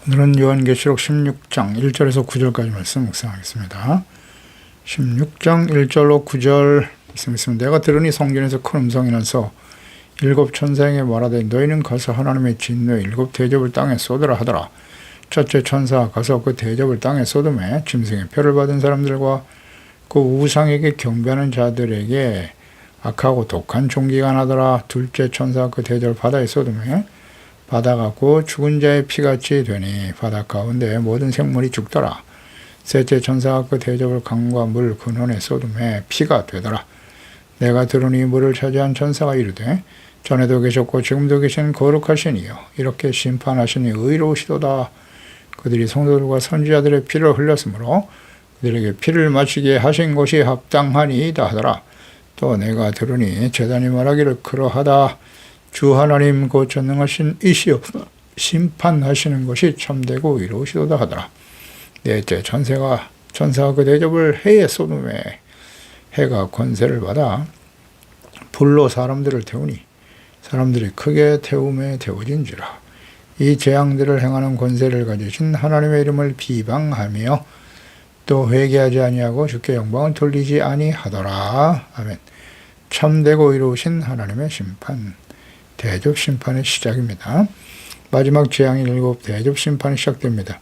오늘은 요한계시록 16장 1절에서 9절까지 말씀 묵상하겠습니다. 16장 1절로 9절 말씀 있으면 내가 들으니 성전에서 큰 음성이 나서 일곱 천사에게 말하되 너희는 가서 하나님의 진노의 일곱 대접을 땅에 쏟으라 하더라. 첫째 천사가 가서 그 대접을 땅에 쏟음에 짐승의 표를 받은 사람들과 그 우상에게 경배하는 자들에게 악하고 독한 종기가 나더라. 둘째 천사가 그 대접을 바다에 쏟음에 바다가 곧 죽은 자의 피같이 되니 바다 가운데 모든 생물이 죽더라. 셋째 천사가 그 대접을 강과 물 근원에 쏟음에 피가 되더라. 내가 들으니 물을 차지한 천사가 이르되 전에도 계셨고 지금도 계신 거룩하신 이여 이렇게 심판하시니 의로우시도다. 그들이 성도들과 선지자들의 피를 흘렸으므로 그들에게 피를 마시게 하신 것이 합당하니이다 하더라. 또 내가 들으니 제단이 말하기를 그러하다. 주 하나님 곧 전능하신 이시여 심판하시는 것이 참되고 의로우시도다 하더라. 넷째 천사가 그 대접을 해에 쏟음에 해가 권세를 받아 불로 사람들을 태우니 사람들이 크게 태움에 태워진지라. 이 재앙들을 행하는 권세를 가지신 하나님의 이름을 비방하며 또 회개하지 아니하고 주께 영광을 돌리지 아니하더라. 아멘. 참되고 의로우신 하나님의 심판, 대접 심판의 시작입니다. 마지막 재앙이 일곱 대접 심판이 시작됩니다.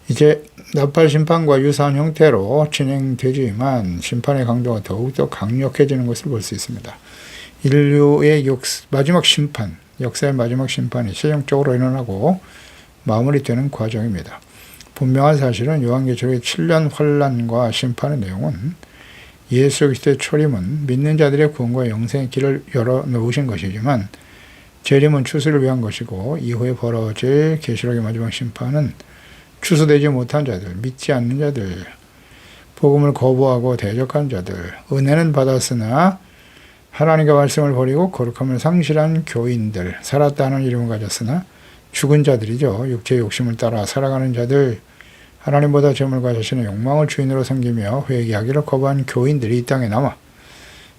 이제 나팔 심판과 유사한 형태로 진행되지만 심판의 강도가 더욱더 강력해지는 것을 볼 수 있습니다. 인류의 마지막 심판, 역사의 마지막 심판이 최종적으로 일어나고 마무리되는 과정입니다. 분명한 사실은 요한계시록의 7년 환란과 심판의 내용은 예수 그리스도의 초림은 믿는 자들의 구원과 영생의 길을 열어놓으신 것이지만 재림은 추수를 위한 것이고 이후에 벌어질 계시록의 마지막 심판은 추수되지 못한 자들, 믿지 않는 자들, 복음을 거부하고 대적한 자들, 은혜는 받았으나 하나님의 말씀을 버리고 거룩함을 상실한 교인들, 살았다는 이름을 가졌으나 죽은 자들이죠. 육체의 욕심을 따라 살아가는 자들, 하나님보다 재물과 자신의 욕망을 주인으로 섬기며 회개하기를 거부한 교인들이 이 땅에 남아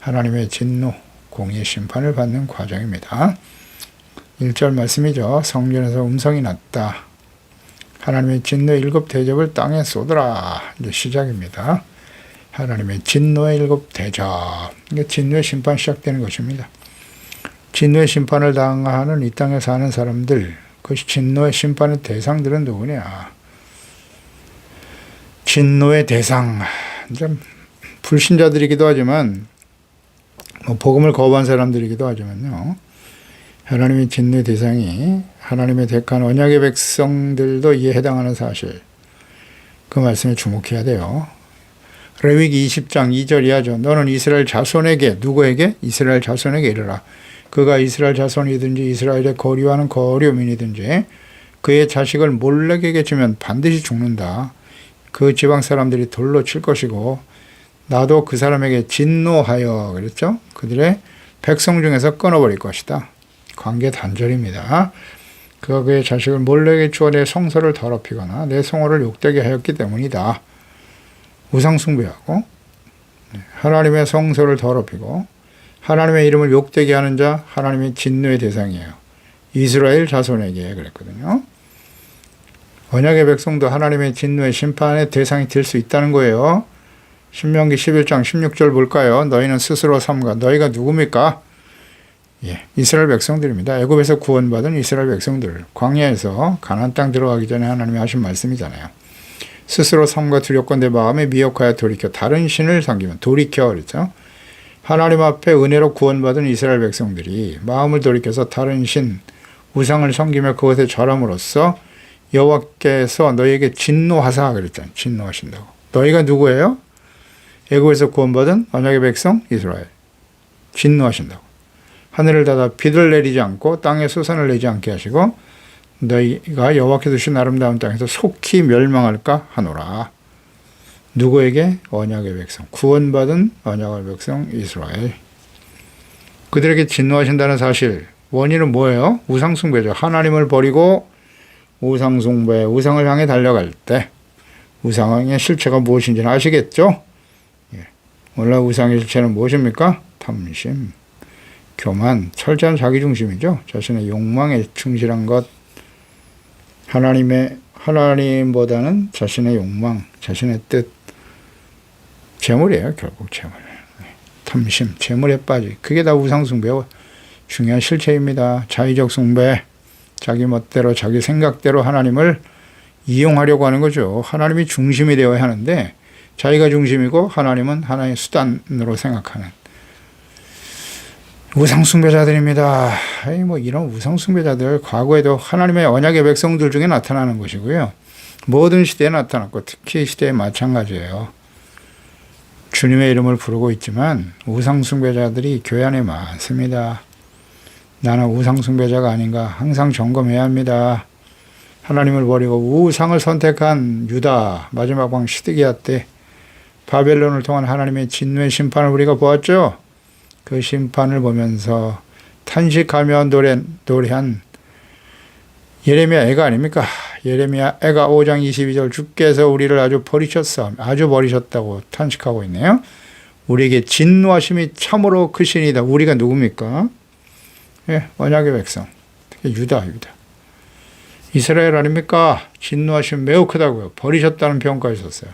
하나님의 진노, 공의의 심판을 받는 과정입니다. 1절 말씀이죠. 성전에서 음성이 났다. 하나님의 진노의 일곱 대접을 땅에 쏟으라. 이제 시작입니다. 하나님의 진노의 일곱 대접. 이게 진노의 심판 시작되는 것입니다. 진노의 심판을 당하는 이 땅에 사는 사람들, 그 진노의 심판의 대상들은 누구냐? 진노의 대상. 불신자들이기도 하지만, 복음을 거부한 사람들이기도 하지만요. 하나님의 진노의 대상이 하나님의 택한 언약의 백성들도 이에 해당하는 사실, 그 말씀에 주목해야 돼요. 레위기 20장 2절 이하죠. 너는 이스라엘 자손에게, 누구에게? 이스라엘 자손에게 이르라. 그가 이스라엘 자손이든지 이스라엘의 거류하는 거류민이든지 그의 자식을 몰렉에게 주면 반드시 죽는다. 그 지방 사람들이 돌로 칠 것이고 나도 그 사람에게 진노하여, 그랬죠? 그들의 백성 중에서 끊어버릴 것이다. 관계 단절입니다. 그가 그의 자식을 몰렉에 주어 내 성소를 더럽히거나 내 성호를 욕되게 하였기 때문이다. 우상 숭배하고 하나님의 성소를 더럽히고 하나님의 이름을 욕되게 하는 자, 하나님의 진노의 대상이에요. 이스라엘 자손에게 그랬거든요. 언약의 백성도 하나님의 진노의 심판의 대상이 될 수 있다는 거예요. 신명기 11장 16절 볼까요? 너희는 스스로 삼가. 너희가 누굽니까? 이스라엘 백성들입니다. 애굽에서 구원받은 이스라엘 백성들. 광야에서 가나안 땅 들어가기 전에 하나님이 하신 말씀이잖아요. 스스로 삼가 두렵고 내 마음에 미혹하여 돌이켜 다른 신을 섬기면, 돌이켜 그랬죠. 하나님 앞에 은혜로 구원받은 이스라엘 백성들이 마음을 돌이켜서 다른 신, 우상을 섬기며 그것에 절함으로써 여호와께서 너희에게 진노하사 그랬잖아요. 진노하신다고. 너희가 누구예요? 애굽에서 구원받은 언약의 백성 이스라엘. 진노하신다고. 하늘을 닫아 비를 내리지 않고 땅에 수산을 내지 않게 하시고 너희가 여호와께서 주신 아름다운 땅에서 속히 멸망할까 하노라. 누구에게? 언약의 백성. 구원받은 언약의 백성 이스라엘. 그들에게 진노하신다는 사실. 원인은 뭐예요? 우상숭배죠. 하나님을 버리고 우상숭배, 우상을 향해 달려갈 때 우상의 실체가 무엇인지는 아시겠죠? 원래 우상의 실체는 무엇입니까? 탐심, 교만, 철저한 자기중심이죠. 자신의 욕망에 충실한 것, 하나님보다는 자신의 욕망, 자신의 뜻, 재물이에요. 결국 재물. 탐심, 재물에 빠지. 그게 다 우상숭배의 중요한 실체입니다. 자의적 숭배, 자기 멋대로 자기 생각대로 하나님을 이용하려고 하는 거죠. 하나님이 중심이 되어야 하는데 자기가 중심이고 하나님은 하나의 수단으로 생각하는 우상숭배자들입니다. 뭐 이런 우상숭배자들 과거에도 하나님의 언약의 백성들 중에 나타나는 것이고요. 모든 시대에 나타났고 특히 이 시대에 마찬가지예요. 주님의 이름을 부르고 있지만 우상숭배자들이 교회 안에 많습니다. 나는 우상숭배자가 아닌가 항상 점검해야 합니다. 하나님을 버리고 우상을 선택한 유다 마지막 왕 시드기야 때 바벨론을 통한 하나님의 진노의 심판을 우리가 보았죠. 그 심판을 보면서 탄식하며 노래한 예레미야 애가 아닙니까? 예레미야 애가 5장 22절 주께서 우리를 아주 버리셨다고 탄식하고 있네요. 우리에게 진노하심이 참으로 크시니다. 우리가 누굽니까? 예, 언약의 백성, 특히 유다. 이스라엘 아닙니까? 진노하심 매우 크다고요. 버리셨다는 평가가 있었어요.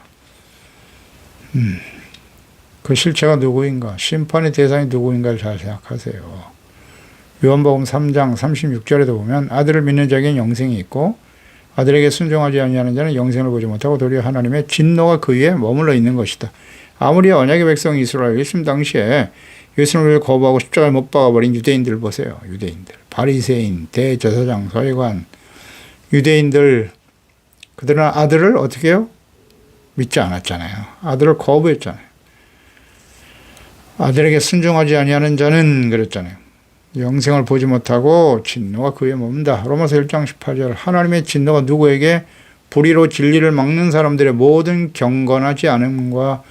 그 실체가 누구인가? 심판의 대상이 누구인가를 잘 생각하세요. 요한복음 3장 36절에도 보면 아들을 믿는 자에게는 영생이 있고 아들에게 순종하지 아니하는 자는 영생을 보지 못하고 도리어 하나님의 진노가 그 위에 머물러 있는 것이다. 아무리 언약의 백성 이스라엘 예수님 당시에 예수님을 거부하고 십자가에 못 박아버린 유대인들 보세요. 유대인들, 바리새인, 대제사장, 서기관, 유대인들, 그들은 아들을 어떻게 해요? 믿지 않았잖아요. 아들을 거부했잖아요. 아들에게 순종하지 아니하는 자는 그랬잖아요. 영생을 보지 못하고 진노가 그에 머문다. 로마서 1장 18절 하나님의 진노가 누구에게? 불의로 진리를 막는 사람들의 모든 경건하지 않음과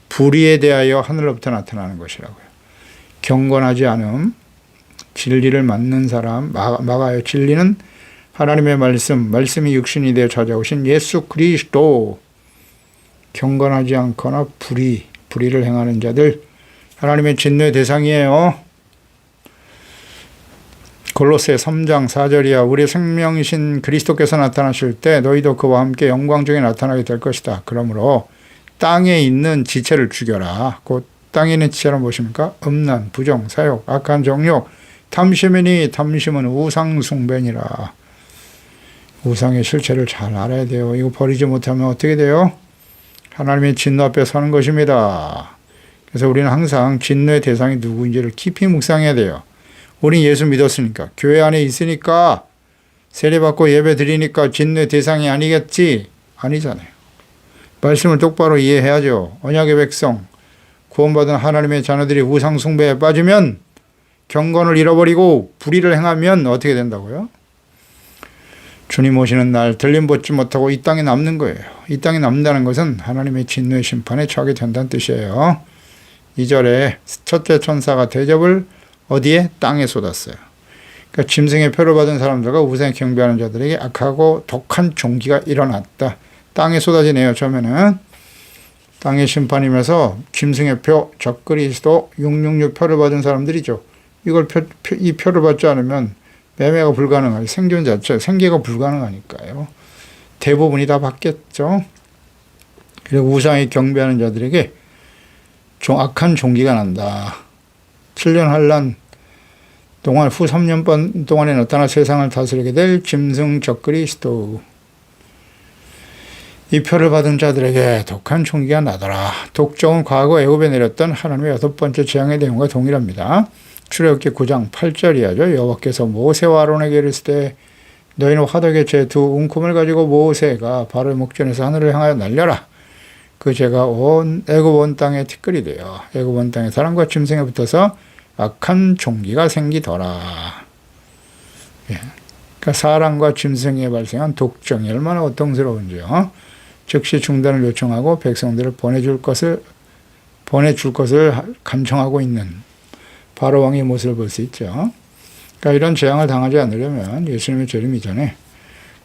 불의에 대하여 하늘로부터 나타나는 것이라고요. 경건하지 않음, 진리를 막는 사람, 막아요. 진리는 하나님의 말씀이 육신이 되어 찾아오신 예수 그리스도. 경건하지 않거나 불의를 행하는 자들, 하나님의 진노의 대상이에요. 골로새 3장 4절이야. 우리 생명이신 그리스도께서 나타나실 때 너희도 그와 함께 영광 중에 나타나게 될 것이다. 그러므로 땅에 있는 지체를 죽여라. 곧 땅에 있는 지체는 무엇입니까? 음란, 부정, 사욕, 악한 정욕, 탐심이니 탐심은 우상숭배니라. 우상의 실체를 잘 알아야 돼요. 이거 버리지 못하면 어떻게 돼요? 하나님의 진노 앞에 서는 것입니다. 그래서 우리는 항상 진노의 대상이 누구인지를 깊이 묵상해야 돼요. 우린 예수 믿었으니까, 교회 안에 있으니까, 세례받고 예배 드리니까 진노의 대상이 아니겠지? 아니잖아요. 말씀을 똑바로 이해해야죠. 언약의 백성, 구원받은 하나님의 자녀들이 우상 숭배에 빠지면 경건을 잃어버리고 불의를 행하면 어떻게 된다고요? 주님 오시는 날 들림받지 못하고 이 땅에 남는 거예요. 이 땅에 남는다는 것은 하나님의 진노의 심판에 처하게 된다는 뜻이에요. 2절에 첫째 천사가 대접을 어디에? 땅에 쏟았어요. 그러니까 짐승의 표를 받은 사람들과 우상에 경배하는 자들에게 악하고 독한 종기가 일어났다. 땅에 쏟아지네요. 처음에는 땅의 심판이면서 짐승의 표, 적그리스도 666 표를 받은 사람들이죠. 이 표를 받지 않으면 매매가 불가능하죠. 생존 자체, 생계가 불가능하니까요. 대부분이 다 받겠죠. 그리고 우상에 경배하는 자들에게 악한 종기가 난다. 7년 환란 동안 후 3년 동안에 나타나 세상을 다스리게 될 짐승 적그리스도. 이 표를 받은 자들에게 독한 총기가 나더라. 독종은 과거 애굽에 내렸던 하나님의 6번째 재앙의 내용과 동일합니다. 출애굽기 9장 8절이야죠. 여호와께서 모세와 아론에게 이르시되 너희는 화덕의 재 두 웅큼을 가지고 모세가 발을 목전에서 하늘을 향하여 날려라. 그 재가 온 애굽 온 땅에 티끌이 되어 애굽 온 땅의 사람과 짐승에 붙어서 악한 종기가 생기더라. 예. 그러니까 사람과 짐승에 발생한 독종이 얼마나 고통스러운지요. 즉시 중단을 요청하고 백성들을 보내줄 것을 간청하고 있는 바로 왕의 모습을 볼 수 있죠. 그러니까 이런 재앙을 당하지 않으려면 예수님의 재림 이전에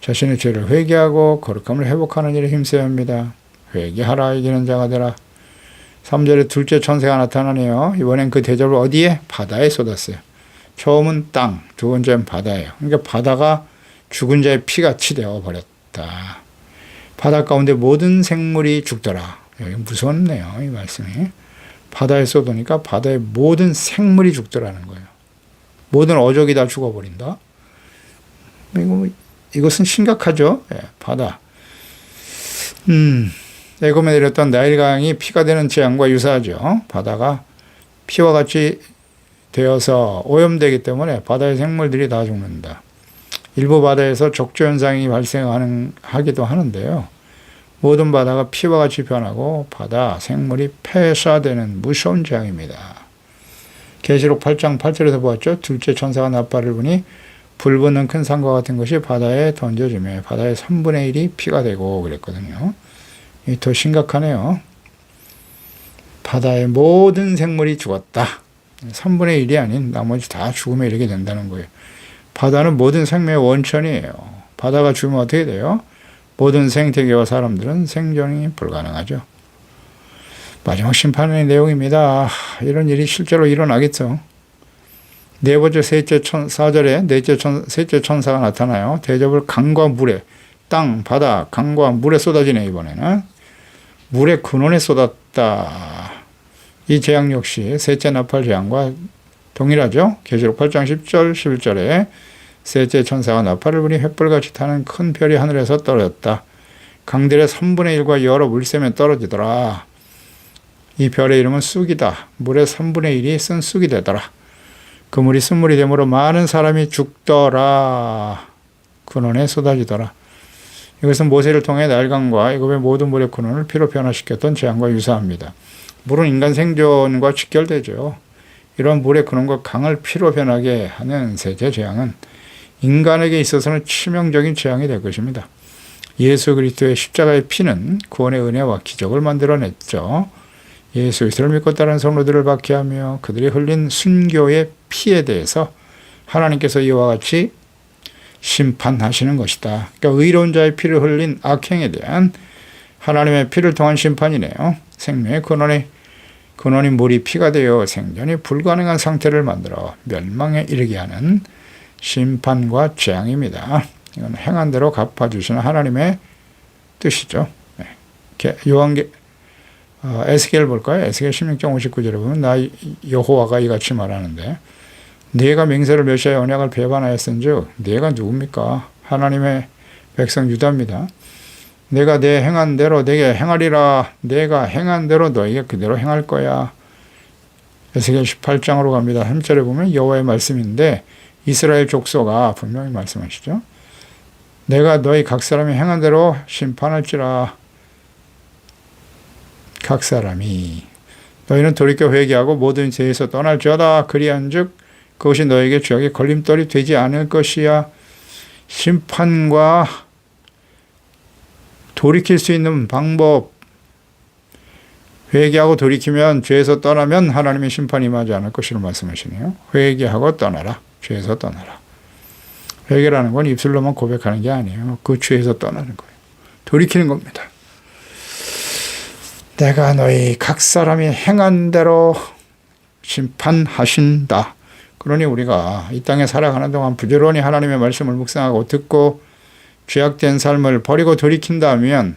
자신의 죄를 회개하고 거룩함을 회복하는 일에 힘써야 합니다. 회개하라 이기는 자가 되라. 3절에 둘째 천사가 나타나네요. 이번엔 그 대접을 어디에? 바다에 쏟았어요. 처음은 땅, 두 번째는 바다예요. 그러니까 바다가 죽은 자의 피같이 되어버렸다. 바다 가운데 모든 생물이 죽더라. 여기 무섭네요, 이 말씀이. 바다에 쏟으니까 바다의 모든 생물이 죽더라는 거예요. 모든 어족이 다 죽어버린다. 이것은 심각하죠. 예, 바다. 애굽에 내렸던 나일강이 피가 되는 재앙과 유사하죠. 바다가 피와 같이 되어서 오염되기 때문에 바다의 생물들이 다 죽는다. 일부 바다에서 적조 현상이 발생하기도 하는데요. 모든 바다가 피와 같이 변하고 바다 생물이 폐사되는 무서운 재앙입니다. 계시록 8장 8절에서 보았죠. 둘째 천사가 나팔을 부니 불붙는 큰 산과 같은 것이 바다에 던져지며 바다의 3분의 1이 피가 되고 그랬거든요. 더 심각하네요. 바다의 모든 생물이 죽었다. 3분의 1이 아닌 나머지 다 죽음에 이르게 된다는 거예요. 바다는 모든 생명의 원천이에요. 바다가 죽으면 어떻게 돼요? 모든 생태계와 사람들은 생존이 불가능하죠. 마지막 심판의 내용입니다. 이런 일이 실제로 일어나겠죠. 네 번째 셋째 4절에 셋째 천사가 나타나요. 대접을 강과 물에, 땅, 바다, 강과 물에 쏟아지네. 이번에는 물의 근원에 쏟았다. 이 재앙 역시 셋째 나팔 재앙과 동일하죠. 계시록 8장 10절 11절에 셋째 천사가 나팔을 부니 횃불같이 타는 큰 별이 하늘에서 떨어졌다. 강들의 3분의 1과 여러 물샘에 떨어지더라. 이 별의 이름은 쑥이다. 물의 3분의 1이 쓴 쑥이 되더라. 그 물이 쓴물이 되므로 많은 사람이 죽더라. 근원에 쏟아지더라. 이것은 모세를 통해 나일강과 애굽의 모든 물의 근원을 피로 변화시켰던 재앙과 유사합니다. 물은 인간 생존과 직결되죠. 이런 물의 근원과 강을 피로 변하게 하는 셋째 재앙은 인간에게 있어서는 치명적인 재앙이 될 것입니다. 예수 그리스도의 십자가의 피는 구원의 은혜와 기적을 만들어냈죠. 예수 그리스도를 믿고 따르는 성도들을 박해하며 그들이 흘린 순교의 피에 대해서 하나님께서 이와 같이 심판하시는 것이다. 그러니까 의로운 자의 피를 흘린 악행에 대한 하나님의 피를 통한 심판이네요. 생명의 근원이 물이 피가 되어 생존이 불가능한 상태를 만들어 멸망에 이르게 하는 심판과 재앙입니다. 이건 행한 대로 갚아주시는 하나님의 뜻이죠. 에스겔 볼까요? 에스겔 16장 59절에 보면 나 여호와가 이같이 말하는데 네가 맹세를 멸시하여 언약을 배반하였은즉 네가 누굽니까? 하나님의 백성 유다입니다. 내가 내 행한 대로 내게 행하리라. 내가 행한 대로 너에게 그대로 행할 거야. 에스겔 18장으로 갑니다. 3절에 보면 여호와의 말씀인데 이스라엘 족속아 분명히 말씀하시죠. 내가 너희 각 사람이 행한 대로 심판할지라. 각 사람이 너희는 돌이켜 회개하고 모든 죄에서 떠날지어다. 그리한즉 그것이 너에게 죄악의 걸림돌이 되지 않을 것이야. 심판과 돌이킬 수 있는 방법, 회개하고 돌이키면 죄에서 떠나면 하나님의 심판이 임하지 않을 것이라고 말씀하시네요. 회개하고 떠나라. 죄에서 떠나라. 회개라는 건 입술로만 고백하는 게 아니에요. 그 죄에서 떠나는 거예요. 돌이키는 겁니다. 내가 너희 각 사람이 행한 대로 심판하신다. 그러니 우리가 이 땅에 살아가는 동안 부지런히 하나님의 말씀을 묵상하고 듣고 죄악된 삶을 버리고 돌이킨다면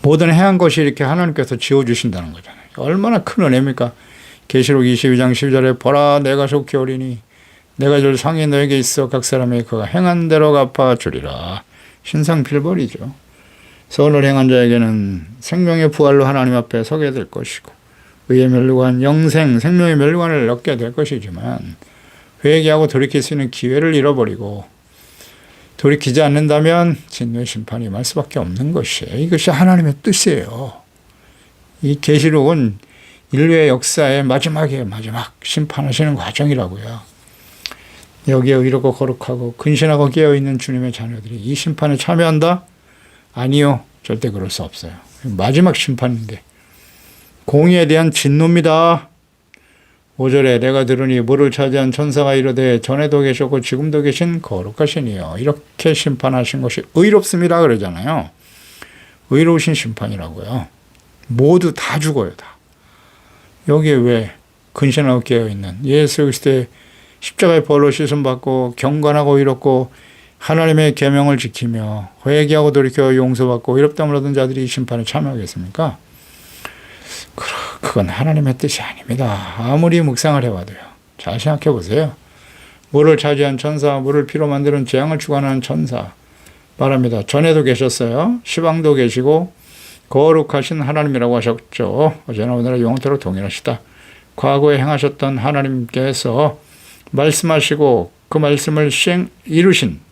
모든 행한 것이 이렇게 하나님께서 지워주신다는 거잖아요. 얼마나 큰 은혜입니까? 계시록 22장 12절에 보라 내가 속히 오리니 내가 줄 상이 너에게 있어 각 사람이 그가 행한 대로 갚아주리라. 신상필벌이죠. 선을 행한 자에게는 생명의 부활로 하나님 앞에 서게 될 것이고 의의 멸류관, 영생, 생명의 멸류관을 얻게 될 것이지만 회개하고 돌이킬 수 있는 기회를 잃어버리고 돌이키지 않는다면 진노의 심판이 임할 수밖에 없는 것이에요. 이것이 하나님의 뜻이에요. 이 계시록은 인류의 역사의 마지막 심판하시는 과정이라고요. 여기에 의롭고 거룩하고 근신하고 깨어있는 주님의 자녀들이 이 심판에 참여한다? 아니요. 절대 그럴 수 없어요. 마지막 심판인데 공의에 대한 진노입니다. 5절에 내가 들으니 물을 차지한 천사가 이르되 전에도 계셨고 지금도 계신 거룩하신 이여 이렇게 심판하신 것이 의롭습니다 그러잖아요. 의로우신 심판이라고요. 모두 다 죽어요. 다. 여기에 왜 근신하고 깨어있는 예수 그리스도의 십자가의 벌로 씻음받고 경건하고 의롭고 하나님의 계명을 지키며 회개하고 돌이켜 용서받고 의롭다함을 얻은 자들이 심판에 참여하겠습니까? 그건 하나님의 뜻이 아닙니다. 아무리 묵상을 해봐도요. 잘 생각해 보세요. 물을 차지한 천사, 물을 피로 만드는 재앙을 주관하는 천사 말합니다. 전에도 계셨어요. 시방도 계시고 거룩하신 하나님이라고 하셨죠. 어제나 오늘은 영원토록 동일하시다. 과거에 행하셨던 하나님께서 말씀하시고 그 말씀을 이루신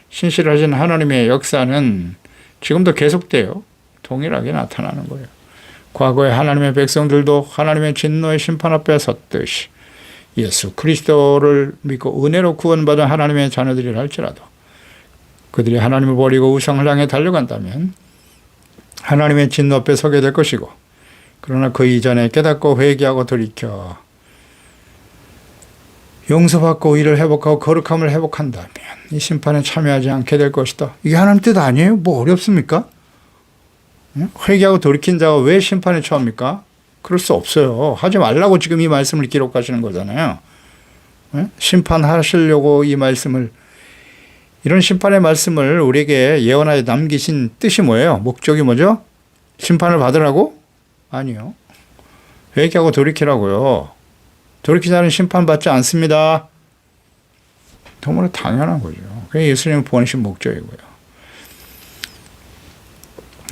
신실하신 하나님의 역사는 지금도 계속돼요. 동일하게 나타나는 거예요. 과거에 하나님의 백성들도 하나님의 진노의 심판 앞에 섰듯이 예수 그리스도를 믿고 은혜로 구원받은 하나님의 자녀들이라 할지라도 그들이 하나님을 버리고 우상을 향해 달려간다면 하나님의 진노 앞에 서게 될 것이고, 그러나 그 이전에 깨닫고 회개하고 돌이켜 용서받고 의를 회복하고 거룩함을 회복한다면 이 심판에 참여하지 않게 될 것이다. 이게 하나님 뜻 아니에요? 뭐 어렵습니까? 회개하고 돌이킨 자가 왜 심판에 처합니까? 그럴 수 없어요. 하지 말라고 지금 이 말씀을 기록하시는 거잖아요. 심판하시려고 이 말씀을, 이런 심판의 말씀을 우리에게 예언하여 남기신 뜻이 뭐예요? 목적이 뭐죠? 심판을 받으라고? 아니요. 회개하고 돌이키라고요. 돌이키자는 심판받지 않습니다. 너무나 당연한 거죠. 그게 예수님이 보내신 목적이고요.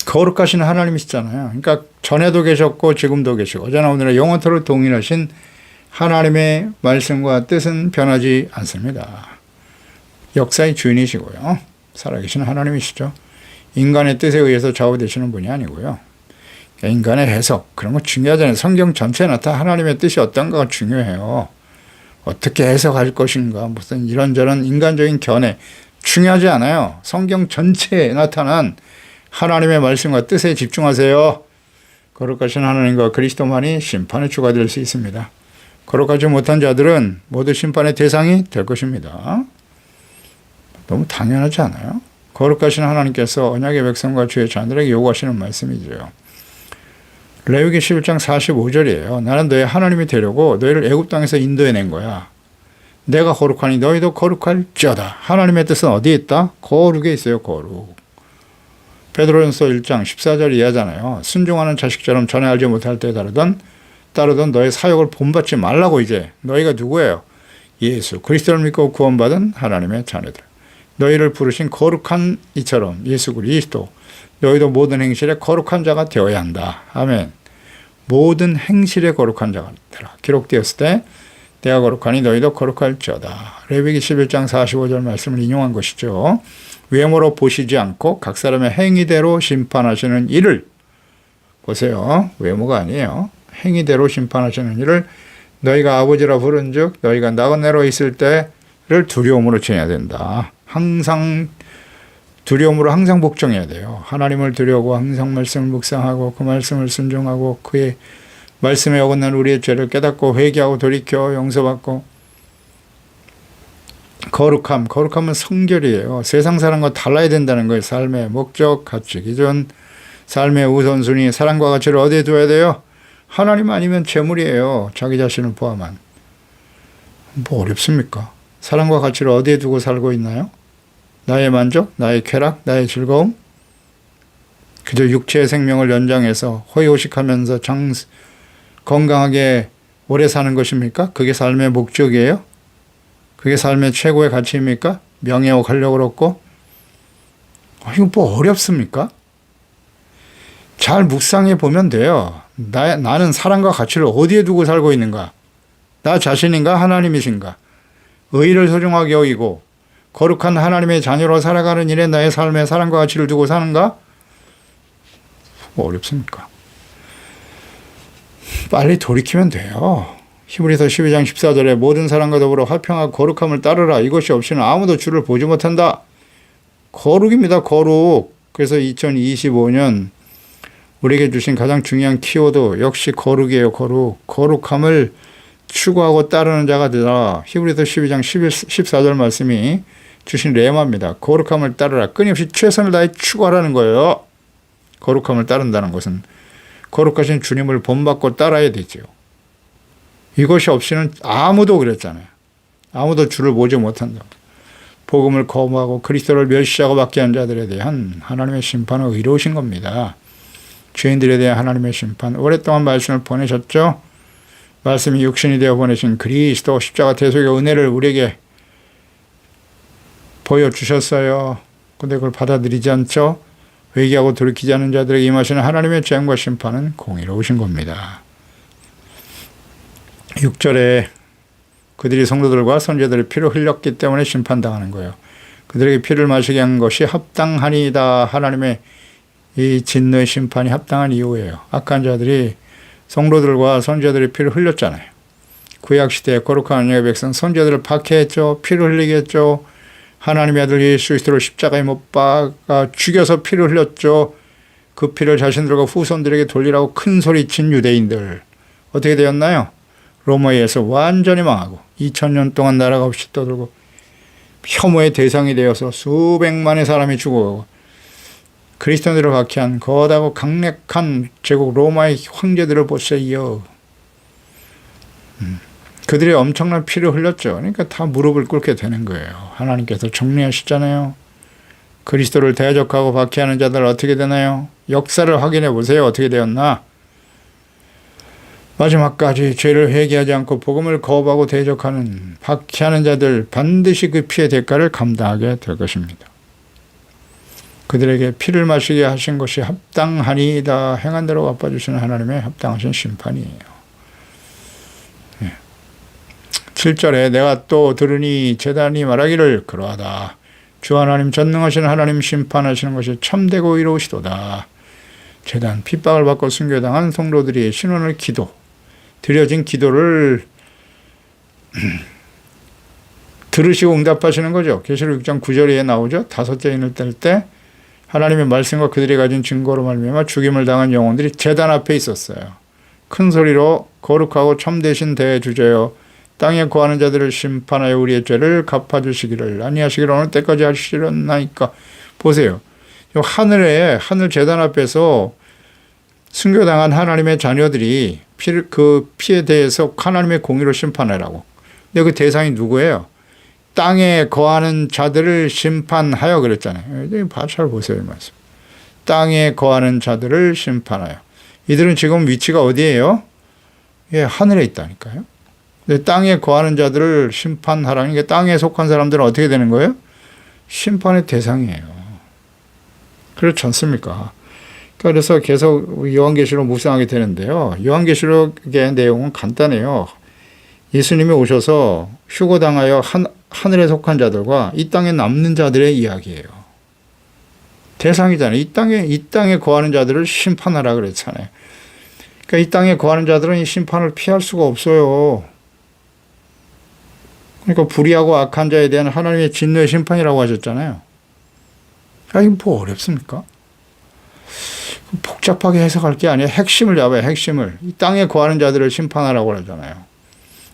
거룩하신 하나님이시잖아요. 그러니까 전에도 계셨고 지금도 계시고 어제나 오늘은 영원토록 동일하신 하나님의 말씀과 뜻은 변하지 않습니다. 역사의 주인이시고요. 살아계신 하나님이시죠. 인간의 뜻에 의해서 좌우되시는 분이 아니고요. 인간의 해석, 그런 거 중요하잖아요. 성경 전체에 나타난 하나님의 뜻이 어떤가가 중요해요. 어떻게 해석할 것인가, 무슨 이런저런 인간적인 견해, 중요하지 않아요. 성경 전체에 나타난 하나님의 말씀과 뜻에 집중하세요. 거룩하신 하나님과 그리스도만이 심판의 주가 될 수 있습니다. 거룩하지 못한 자들은 모두 심판의 대상이 될 것입니다. 너무 당연하지 않아요? 거룩하신 하나님께서 언약의 백성과 주의 자녀들에게 요구하시는 말씀이죠. 레위기 11장 45절이에요. 나는 너희 하나님이 되려고 너희를 애굽 땅에서 인도해낸 거야. 내가 거룩하니 너희도 거룩할지어다. 하나님의 뜻은 어디에 있다? 거룩에 있어요. 거룩. 베드로전서 1장 14절 이하잖아요. 순종하는 자식처럼 전에 알지 못할 때 따르던 너의 사역을 본받지 말라고. 이제 너희가 누구예요? 예수 그리스도를 믿고 구원받은 하나님의 자녀들. 너희를 부르신 거룩한 이처럼 예수 그리스도, 너희도 모든 행실에 거룩한 자가 되어야 한다. 아멘. 모든 행실에 거룩한 자가 되라. 기록되었을 때 내가 거룩하니 너희도 거룩할지어다. 레위기 11장 45절 말씀을 인용한 것이죠. 외모로 보시지 않고 각 사람의 행위대로 심판하시는 일을 보세요. 외모가 아니에요. 행위대로 심판하시는 일을 너희가 아버지라 부른즉 너희가 나그네로 있을 때를 두려움으로 지내야 된다. 항상 두려움으로 항상 복종해야 돼요. 하나님을 두려워하고 항상 말씀을 묵상하고 그 말씀을 순종하고 그의 말씀에 어긋난 우리의 죄를 깨닫고 회개하고 돌이켜 용서받고, 거룩함은 성결이에요. 세상 사람과 달라야 된다는 거예요. 삶의 목적, 가치, 기준, 삶의 우선순위, 사랑과 가치를 어디에 둬야 돼요? 하나님 아니면 재물이에요. 자기 자신을 포함한. 뭐 어렵습니까? 사랑과 가치를 어디에 두고 살고 있나요? 나의 만족, 나의 쾌락, 나의 즐거움? 그저 육체의 생명을 연장해서 허요식하면서 건강하게 오래 사는 것입니까? 그게 삶의 목적이에요? 그게 삶의 최고의 가치입니까? 명예와 권력을 얻고? 이거 뭐 어렵습니까? 잘 묵상해 보면 돼요. 나는 사랑과 가치를 어디에 두고 살고 있는가? 나 자신인가? 하나님이신가? 의를 소중하게 여기고 거룩한 하나님의 자녀로 살아가는 일에 나의 삶에 사랑과 가치를 두고 사는가? 뭐 어렵습니까? 빨리 돌이키면 돼요. 히브리서 12장 14절에 모든 사람과 더불어 화평하고 거룩함을 따르라. 이것이 없이는 아무도 주를 보지 못한다. 거룩입니다. 거룩. 그래서 2025년 우리에게 주신 가장 중요한 키워드 역시 거룩이에요. 거룩함을 추구하고 따르는 자가 되라. 히브리서 12장 14절 말씀이 주신 레마입니다. 거룩함을 따르라. 끊임없이 최선을 다해 추구하라는 거예요. 거룩함을 따른다는 것은 거룩하신 주님을 본받고 따라야 되죠. 이것이 없이는 아무도 그랬잖아요. 아무도 주를 보지 못한다. 복음을 거부하고 그리스도를 멸시하고 박해한 자들에 대한 하나님의 심판은 의로우신 겁니다. 죄인들에 대한 하나님의 심판, 오랫동안 말씀을 보내셨죠. 말씀이 육신이 되어 보내신 그리스도 십자가 대속의 은혜를 우리에게 보여주셨어요. 근데 그걸 받아들이지 않죠. 회개하고 돌이키지 않은 자들에게 임하시는 하나님의 재앙과 심판은 공의로우신 겁니다. 6절에 그들이 성도들과 선지자들의 피를 흘렸기 때문에 심판당하는 거예요. 그들에게 피를 마시게 한 것이 합당하니이다. 하나님의 이 진노의 심판이 합당한 이유예요. 악한 자들이 성도들과 선지자들의 피를 흘렸잖아요. 구약시대에 거룩한 언약의 백성 선지자들을 박해했죠. 피를 흘리게 했죠. 하나님의 아들 예수 그리스도를 십자가에 못 박아 죽여서 피를 흘렸죠. 그 피를 자신들과 후손들에게 돌리라고 큰 소리친 유대인들. 어떻게 되었나요? 로마에 의해서 완전히 망하고 2000년 동안 나라가 없이 떠들고 혐오의 대상이 되어서 수백만의 사람이 죽어가고 그리스도인들을 박해한 거다고 강력한 제국 로마의 황제들을 보세요. 그들이 엄청난 피를 흘렸죠. 그러니까 다 무릎을 꿇게 되는 거예요. 하나님께서 정리하시잖아요. 그리스도를 대적하고 박해하는 자들 어떻게 되나요? 역사를 확인해 보세요. 어떻게 되었나? 마지막까지 죄를 회개하지 않고 복음을 거부하고 대적하는 박해하는 자들 반드시 그 피의 대가를 감당하게 될 것입니다. 그들에게 피를 마시게 하신 것이 합당하니이다. 행한 대로 갚아주시는 하나님의 합당하신 심판이에요. 7절에 내가 또 들으니 제단이 말하기를 그러하다. 주 하나님 전능하신 하나님 심판하시는 것이 참되고 의로우시도다. 제단 핍박을 받고 순교당한 성도들이 신원을 드려진 기도를 들으시고 응답하시는 거죠. 계시록 6장 9절에 나오죠. 5째 인을 뗄 때 하나님의 말씀과 그들이 가진 증거로 말미암아 죽임을 당한 영혼들이 제단 앞에 있었어요. 큰 소리로 거룩하고 참되신 대주제여 땅에 거하는 자들을 심판하여 우리의 죄를 갚아주시기를 아니하시기를 어느 때까지 하시려나이까. 보세요. 하늘 제단 앞에서 순교당한 하나님의 자녀들이 그 피에 대해서 하나님의 공의로 심판하라고. 근데 그 대상이 누구예요? 땅에 거하는 자들을 심판하여 그랬잖아요. 잘 보세요. 이 말씀. 땅에 거하는 자들을 심판하여. 이들은 지금 위치가 어디예요? 예, 하늘에 있다니까요. 근데 땅에 거하는 자들을 심판하라는 게 땅에 속한 사람들은 어떻게 되는 거예요? 심판의 대상이에요. 그렇지 않습니까? 그래서 계속 요한계시록 묵상하게 되는데요. 요한계시록의 내용은 간단해요. 예수님이 오셔서 휴거당하여 하늘에 속한 자들과 이 땅에 남는 자들의 이야기예요. 대상이잖아요. 이 땅에 거하는 자들을 심판하라 그랬잖아요. 그러니까 이 땅에 거하는 자들은 이 심판을 피할 수가 없어요. 그러니까 불의하고 악한 자에 대한 하나님의 진노의 심판이라고 하셨잖아요. 이거 뭐 어렵습니까? 복잡하게 해석할 게 아니라 핵심을 잡아요. 핵심을. 이 땅에 거하는 자들을 심판하라고 그러잖아요.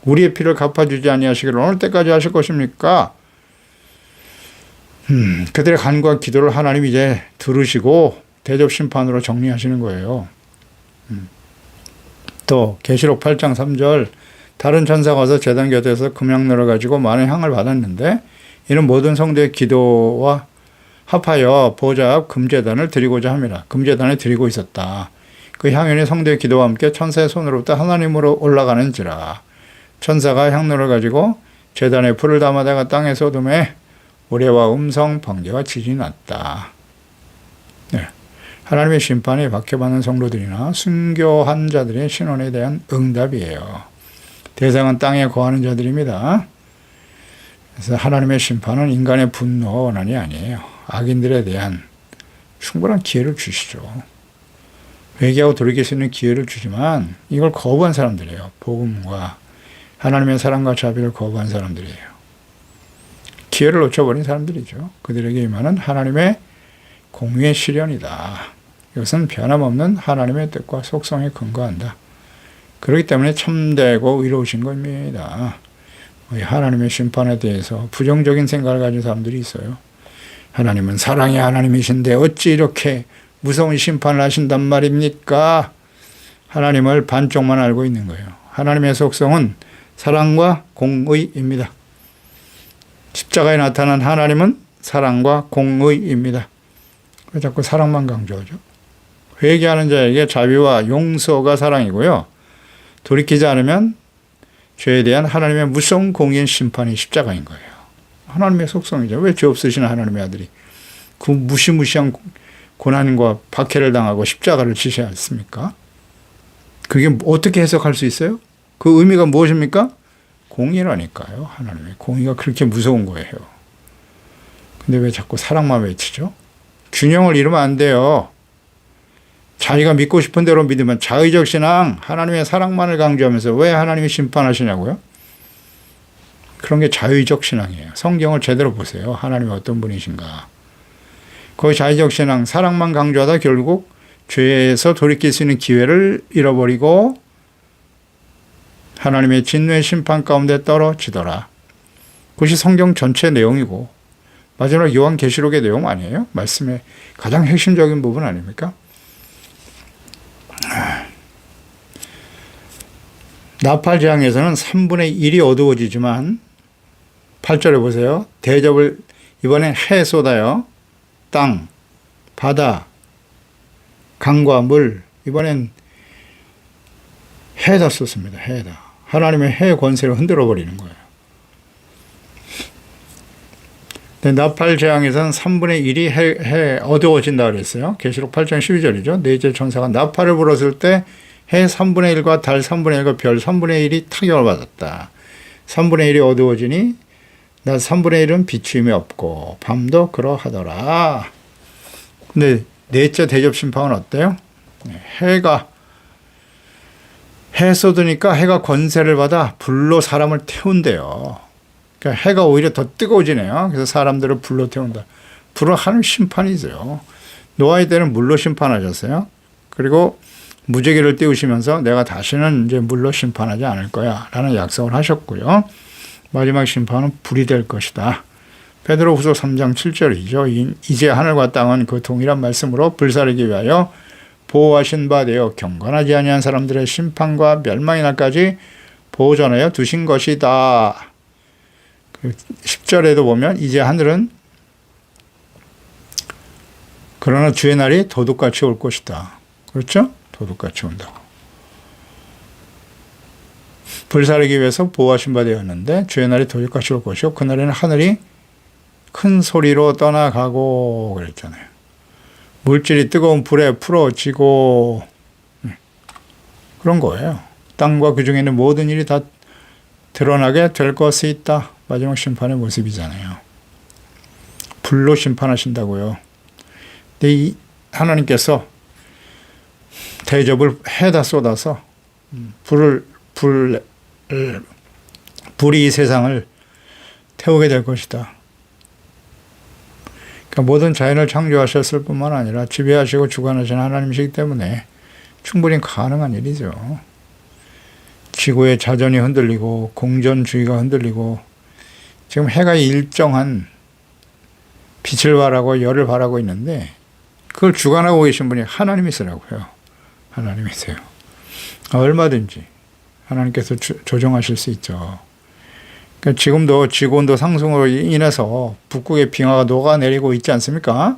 우리의 피를 갚아주지 아니하시기를 어느 때까지 하실 것입니까? 그들의 간구와 기도를 하나님이 이제 들으시고 대접 심판으로 정리하시는 거예요. 또 계시록 8장 3절 다른 천사가 와서 제단 곁에서 금향로를 가지고 많은 향을 받았는데 이는 모든 성도의 기도와 합하여 보좌 앞 금제단을 드리고자 함이라. 금제단을 드리고 있었다. 그 향연이 성도의 기도와 함께 천사의 손으로부터 하나님으로 올라가는지라. 천사가 향로를 가지고 제단에 불을 담아다가 땅에 쏟음에 우레와 음성, 번개와 지진이 났다. 네. 하나님의 심판에 박해받는 성도들이나 순교한 자들의 신원에 대한 응답이에요. 대상은 땅에 거하는 자들입니다. 그래서 하나님의 심판은 인간의 분노 원한이 아니에요. 악인들에 대한 충분한 기회를 주시죠. 회개하고 돌이킬 수 있는 기회를 주지만 이걸 거부한 사람들이에요. 복음과 하나님의 사랑과 자비를 거부한 사람들이에요. 기회를 놓쳐버린 사람들이죠. 그들에게 임하는 하나님의 공의의 시련이다. 이것은 변함없는 하나님의 뜻과 속성에 근거한다. 그렇기 때문에 참되고 의로우신 겁니다. 하나님의 심판에 대해서 부정적인 생각을 가진 사람들이 있어요. 하나님은 사랑의 하나님이신데 어찌 이렇게 무서운 심판을 하신단 말입니까? 하나님을 반쪽만 알고 있는 거예요. 하나님의 속성은 사랑과 공의입니다. 십자가에 나타난 하나님은 사랑과 공의입니다. 왜 자꾸 사랑만 강조하죠? 회개하는 자에게 자비와 용서가 사랑이고요. 돌이키지 않으면 죄에 대한 하나님의 무서운 공의인 심판이 십자가인 거예요. 하나님의 속성이죠. 왜 죄 없으신 하나님의 아들이 그 무시무시한 고난과 박해를 당하고 십자가를 지셔야 했습니까? 그게 어떻게 해석할 수 있어요? 그 의미가 무엇입니까? 공의라니까요. 하나님의 공의가 그렇게 무서운 거예요. 근데 왜 자꾸 사랑만 외치죠? 균형을 잃으면 안 돼요. 자기가 믿고 싶은 대로 믿으면 자의적 신앙, 하나님의 사랑만을 강조하면서 왜 하나님이 심판하시냐고요? 그런 게 자의적 신앙이에요. 성경을 제대로 보세요. 하나님이 어떤 분이신가. 거의 자의적 신앙, 사랑만 강조하다 결국 죄에서 돌이킬 수 있는 기회를 잃어버리고 하나님의 진노의 심판 가운데 떨어지더라. 그것이 성경 전체 내용이고 마지막 요한계시록의 내용 아니에요? 말씀의 가장 핵심적인 부분 아닙니까? 나팔 재앙에서는 3분의 1이 어두워지지만 8절에 보세요. 대접을 이번엔 해 쏟아요. 땅, 바다, 강과 물, 이번엔 해다 쏟습니다. 해다. 하나님의 해 권세를 흔들어 버리는 거예요. 나팔 재앙에서는 3분의 1이 해 어두워진다 그랬어요. 계시록 8장 12절이죠. 넷째 천사가 나팔을 불었을 때 해 3분의 1과 달 3분의 1과 별 3분의 1이 타격을 받았다. 3분의 1이 어두워지니 낮 3분의 1은 비추임이 없고 밤도 그러하더라. 근데 넷째 대접 심판은 어때요? 해 쏟으니까 해가 권세를 받아 불로 사람을 태운대요. 그러니까 해가 오히려 더 뜨거워지네요. 그래서 사람들을 불로 태운다. 불은 하는 심판이죠. 노아의 때는 물로 심판하셨어요. 그리고 무지개를 띄우시면서 내가 다시는 이제 물로 심판하지 않을 거야 라는 약속을 하셨고요. 마지막 심판은 불이 될 것이다. 베드로후서 3장 7절이죠. 이제 하늘과 땅은 그 동일한 말씀으로 불사르기 위하여 보호하신 바 되어 경건하지 아니한 사람들의 심판과 멸망의 날까지 보존하여 두신 것이다. 10절에도 보면 이제 하늘은 그러나 주의 날이 도둑같이 올 것이다. 그렇죠? 도둑같이 온다고. 불사르기 위해서 보호하신 바 되었는데 주의 날이 도둑같이 올 것이요. 그날에는 하늘이 큰 소리로 떠나가고 그랬잖아요. 물질이 뜨거운 불에 풀어지고 그런 거예요. 땅과 그 중에 있는 모든 일이 다 드러나게 될 것이 있다. 마지막 심판의 모습이잖아요. 불로 심판하신다고요. 근데 이 하나님께서 대접을 해다 쏟아서 불이 이 세상을 태우게 될 것이다. 그러니까 모든 자연을 창조하셨을 뿐만 아니라 지배하시고 주관하시는 하나님이시기 때문에 충분히 가능한 일이죠. 지구의 자전이 흔들리고 공전주의가 흔들리고 지금 해가 일정한 빛을 발하고 열을 발하고 있는데 그걸 주관하고 계신 분이 하나님이시라고요. 하나님이세요. 얼마든지 하나님께서 조정하실 수 있죠. 그러니까 지금도 지구온도 상승으로 인해서 북극의 빙하가 녹아내리고 있지 않습니까?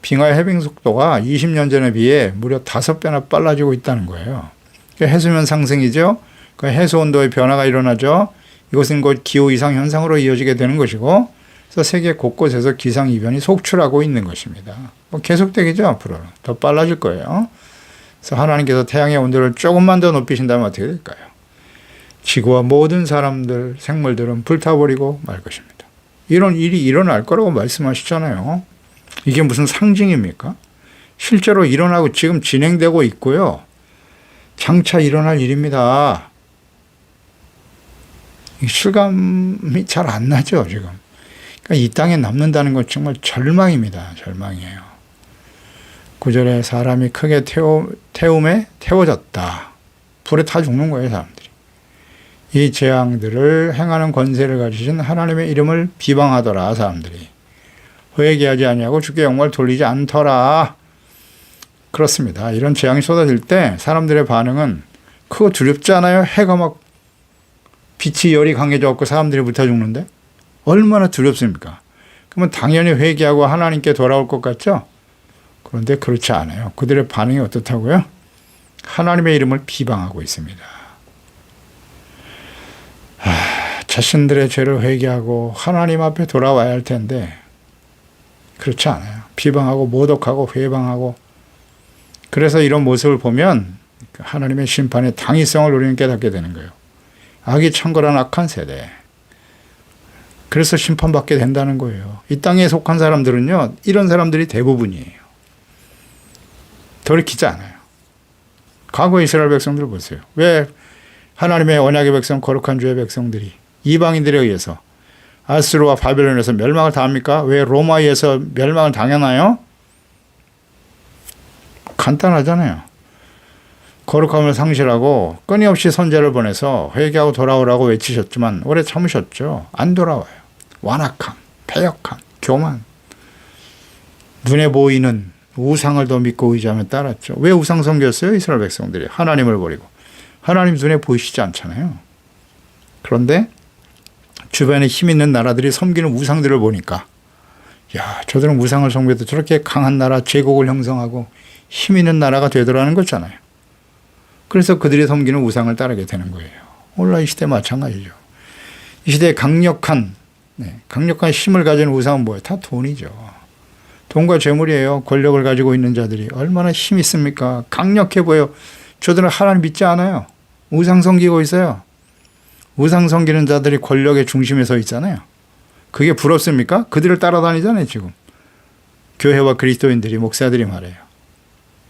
빙하의 해빙 속도가 20년 전에 비해 무려 5배나 빨라지고 있다는 거예요. 그러니까 해수면 상승이죠. 그 해수 온도의 변화가 일어나죠. 이것은 곧 기후 이상 현상으로 이어지게 되는 것이고, 그래서 세계 곳곳에서 기상 이변이 속출하고 있는 것입니다. 계속되겠죠. 앞으로는 더 빨라질 거예요. 그래서 하나님께서 태양의 온도를 조금만 더 높이신다면 어떻게 될까요? 지구와 모든 사람들, 생물들은 불타버리고 말 것입니다. 이런 일이 일어날 거라고 말씀하시잖아요. 이게 무슨 상징입니까? 실제로 일어나고 지금 진행되고 있고요. 장차 일어날 일입니다. 실감이 잘 안 나죠, 지금. 그러니까 이 땅에 남는다는 건 정말 절망입니다. 절망이에요. 9절에 사람이 크게 태움에 태워졌다. 불에 타 죽는 거예요, 사람들이. 이 재앙들을 행하는 권세를 가지신 하나님의 이름을 비방하더라, 사람들이. 회개하지 아니하고 주께 영광을 돌리지 않더라. 그렇습니다. 이런 재앙이 쏟아질 때 사람들의 반응은 크고 두렵지 않아요? 해가 막 빛이 열이 강해져갖고 사람들이 불타 죽는데? 얼마나 두렵습니까? 그러면 당연히 회개하고 하나님께 돌아올 것 같죠? 그런데 그렇지 않아요. 그들의 반응이 어떻다고요? 하나님의 이름을 비방하고 있습니다. 자신들의 죄를 회개하고 하나님 앞에 돌아와야 할 텐데 그렇지 않아요. 비방하고 모독하고 회방하고, 그래서 이런 모습을 보면 하나님의 심판의 당위성을 우리는 깨닫게 되는 거예요. 악이 창궐한 악한 세대. 그래서 심판받게 된다는 거예요. 이 땅에 속한 사람들은요, 이런 사람들이 대부분이에요. 돌이키지 않아요. 과거 이스라엘 백성들 보세요. 왜 하나님의 언약의 백성, 거룩한 주의 백성들이 이방인들에 의해서 아수르와 바벨론에서 멸망을 당합니까? 왜 로마에 의해서 멸망을 당하나요? 간단하잖아요. 거룩함을 상실하고 끊임없이 선제를 보내서 회개하고 돌아오라고 외치셨지만 오래 참으셨죠. 안 돌아와요. 완악함, 패역함, 교만, 눈에 보이는 우상을 더 믿고 의지하며 따랐죠. 왜 우상 섬겼어요? 이스라엘 백성들이 하나님을 버리고. 하나님 눈에 보이시지 않잖아요. 그런데 주변에 힘 있는 나라들이 섬기는 우상들을 보니까, 야, 저들은 우상을 섬겨도 저렇게 강한 나라, 제국을 형성하고 힘 있는 나라가 되더라는 거잖아요. 그래서 그들이 섬기는 우상을 따르게 되는 거예요. 오늘날 이 시대 마찬가지죠. 이 시대에 강력한 힘을 가진 우상은 뭐예요? 다 돈이죠. 돈과 재물이에요. 권력을 가지고 있는 자들이 얼마나 힘이 있습니까? 강력해 보여. 저들은 하나님 믿지 않아요. 우상 섬기고 있어요. 우상 섬기는 자들이 권력의 중심에 서 있잖아요. 그게 부럽습니까? 그들을 따라다니잖아요, 지금. 교회와 그리스도인들이, 목사들이 말해요.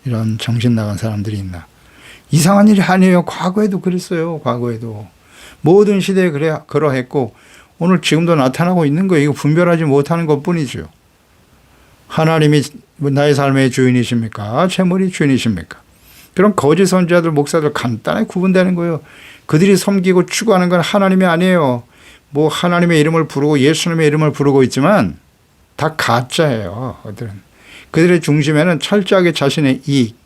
이런 정신 나간 사람들이 있나. 이상한 일이 아니에요. 과거에도 그랬어요. 과거에도. 모든 시대에 그러했고 오늘 지금도 나타나고 있는 거예요. 이거 분별하지 못하는 것뿐이죠. 하나님이 나의 삶의 주인이십니까? 재물이 주인이십니까? 그런 거짓 선지자들, 목사들 간단하게 구분되는 거예요. 그들이 섬기고 추구하는 건 하나님이 아니에요. 뭐 하나님의 이름을 부르고 예수님의 이름을 부르고 있지만 다 가짜예요. 그들의 중심에는 철저하게 자신의 이익,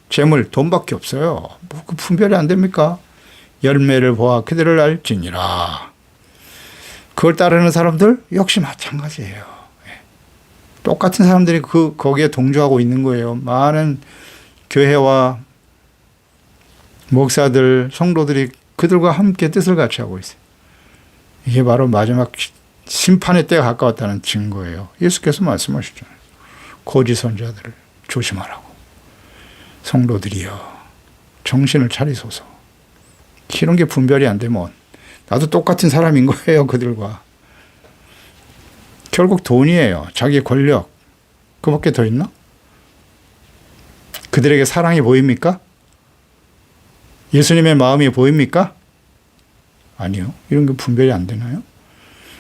재물, 돈밖에 없어요. 뭐 그 분별이 안 됩니까? 열매를 보아 그들을 알지니라. 그걸 따르는 사람들 역시 마찬가지예요. 똑같은 사람들이 거기에 동조하고 있는 거예요. 많은 교회와 목사들, 성도들이 그들과 함께 뜻을 같이 하고 있어요. 이게 바로 마지막 심판의 때가 가까웠다는 증거예요. 예수께서 말씀하셨잖아요. 거짓 선지자들을 조심하라고. 성도들이여, 정신을 차리소서. 이런 게 분별이 안 되면 나도 똑같은 사람인 거예요. 그들과. 결국 돈이에요. 자기 권력. 그밖에 더 있나? 그들에게 사랑이 보입니까? 예수님의 마음이 보입니까? 아니요. 이런 게 분별이 안 되나요?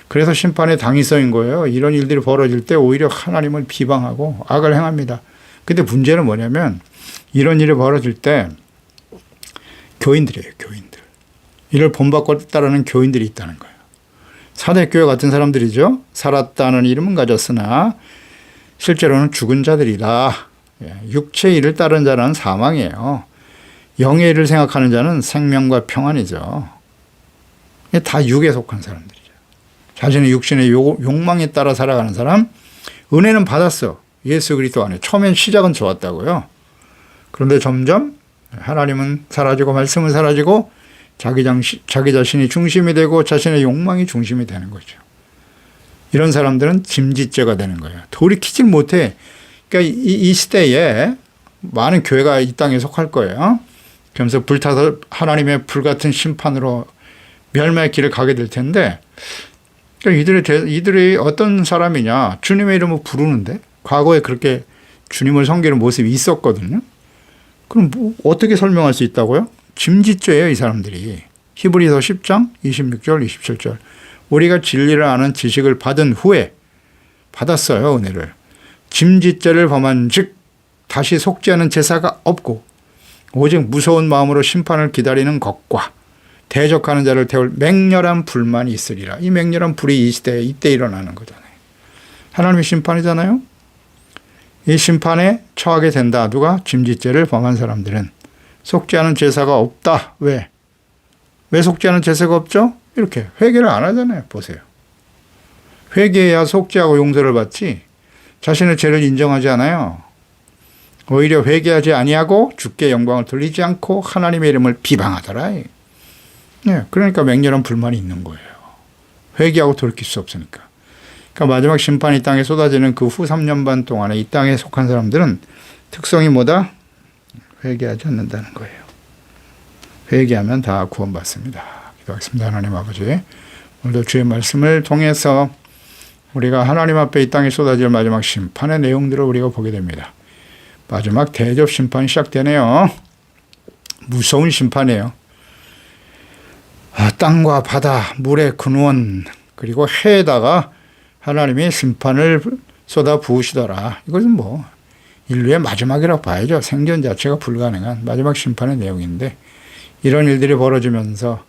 그래서 심판의 당위성인 거예요. 이런 일들이 벌어질 때 오히려 하나님을 비방하고 악을 행합니다. 근데 문제는 뭐냐면 이런 일이 벌어질 때 교인들이에요. 교인들. 이를 본받고 따르는 교인들이 있다는 거예요. 사대교회 같은 사람들이죠. 살았다는 이름은 가졌으나 실제로는 죽은 자들이다. 육체의 일을 따른 자는 사망이에요. 영의 일을 생각하는 자는 생명과 평안이죠. 다 육에 속한 사람들이죠. 자신의 육신의 욕망에 따라 살아가는 사람, 은혜는 받았어. 예수 그리스도 안에. 처음엔 시작은 좋았다고요. 그런데 점점 하나님은 사라지고 말씀은 사라지고 자기 자신이 중심이 되고 자신의 욕망이 중심이 되는 거죠. 이런 사람들은 짐짓죄가 되는 거예요. 돌이키질 못해. 그러니까 이 시대에 많은 교회가 이 땅에 속할 거예요. 그러면서 불타서 하나님의 불같은 심판으로 멸망의 길을 가게 될 텐데, 그러니까 이들이 어떤 사람이냐. 주님의 이름을 부르는데 과거에 그렇게 주님을 섬기는 모습이 있었거든요. 그럼 뭐 어떻게 설명할 수 있다고요? 짐짓죄예요, 이 사람들이. 히브리서 10장 26절 27절. 우리가 진리를 아는 지식을 받은 후에 받았어요, 은혜를. 짐짓죄를 범한 즉 다시 속지 않은 제사가 없고 오직 무서운 마음으로 심판을 기다리는 것과 대적하는 자를 태울 맹렬한 불만이 있으리라. 이 맹렬한 불이 이 시대에 이때 일어나는 거잖아요. 하나님의 심판이잖아요. 이 심판에 처하게 된다. 누가? 짐짓죄를 범한 사람들은. 속지 않은 제사가 없다. 왜 속지 않은 제사가 없죠? 이렇게 회개를 안 하잖아요. 보세요. 회개해야 속죄하고 용서를 받지 자신의 죄를 인정하지 않아요. 오히려 회개하지 아니하고 주께 영광을 돌리지 않고 하나님의 이름을 비방하더라. 그러니까 맹렬한 불만이 있는 거예요. 회개하고 돌이킬 수 없으니까. 그러니까 마지막 심판이 땅에 쏟아지는 그 후 3년 반 동안에 이 땅에 속한 사람들은 특성이 뭐다? 회개하지 않는다는 거예요. 회개하면 다 구원받습니다. 기도하겠습니다. 하나님 아버지, 오늘도 주의 말씀을 통해서 우리가 하나님 앞에 이 땅에 쏟아질 마지막 심판의 내용들을 우리가 보게 됩니다. 마지막 대접 심판이 시작되네요. 무서운 심판이에요. 땅과 바다, 물의 근원, 그리고 해에다가 하나님이 심판을 쏟아 부으시더라. 이것은 뭐 인류의 마지막이라고 봐야죠. 생존 자체가 불가능한 마지막 심판의 내용인데 이런 일들이 벌어지면서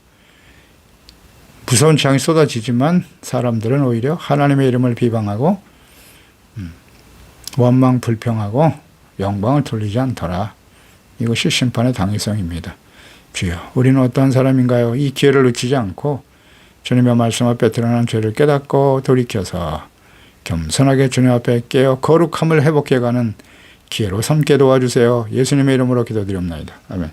무서운 재앙이 쏟아지지만 사람들은 오히려 하나님의 이름을 비방하고 원망 불평하고 영광을 돌리지 않더라. 이것이 심판의 당위성입니다. 주여, 우리는 어떠한 사람인가요? 이 기회를 놓치지 않고 주님의 말씀 앞에 드러난 죄를 깨닫고 돌이켜서 겸손하게 주님 앞에 깨어 거룩함을 회복해가는 기회로 삼게 도와주세요. 예수님의 이름으로 기도드립니다. 아멘.